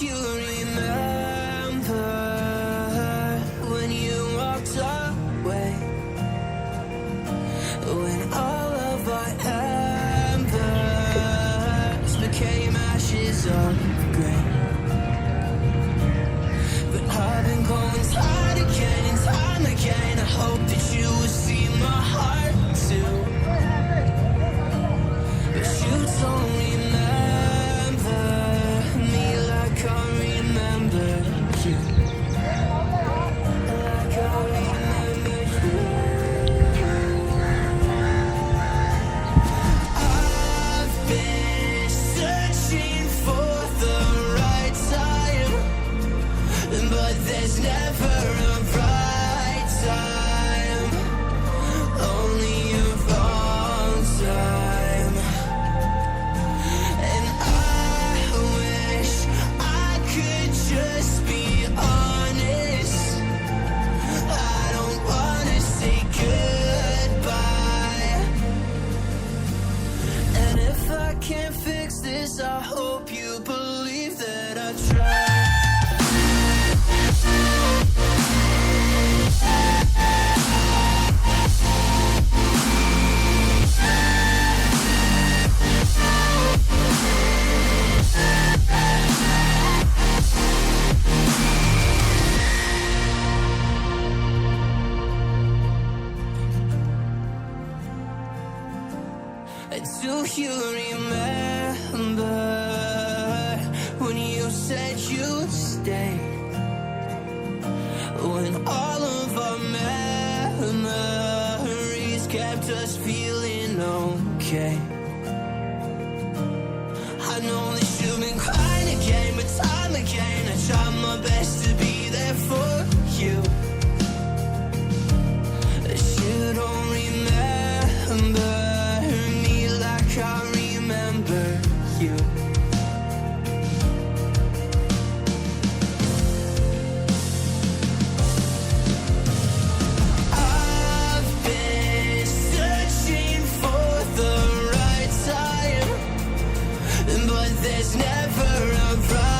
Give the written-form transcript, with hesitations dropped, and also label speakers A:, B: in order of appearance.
A: you remember when you walked away? When all of our embers became ashes of grey. But I've been going time again and time again. I hope that you will see my heart too. But you don't remember me like I remember you. Like I remember you. I've been searching for the right time, but there's never a right time, only a wrong time. And I wish I could just be honest. I don't wanna say goodbye. And if I can't fix this, I hope you believe that I tried. Do you remember when you said you'd stay? When all of our memories kept us feeling okay. I know that you've been crying again, but time again I tried my best to be there for you. But you don't remember I remember you. I've been searching for the right time, but there's never a right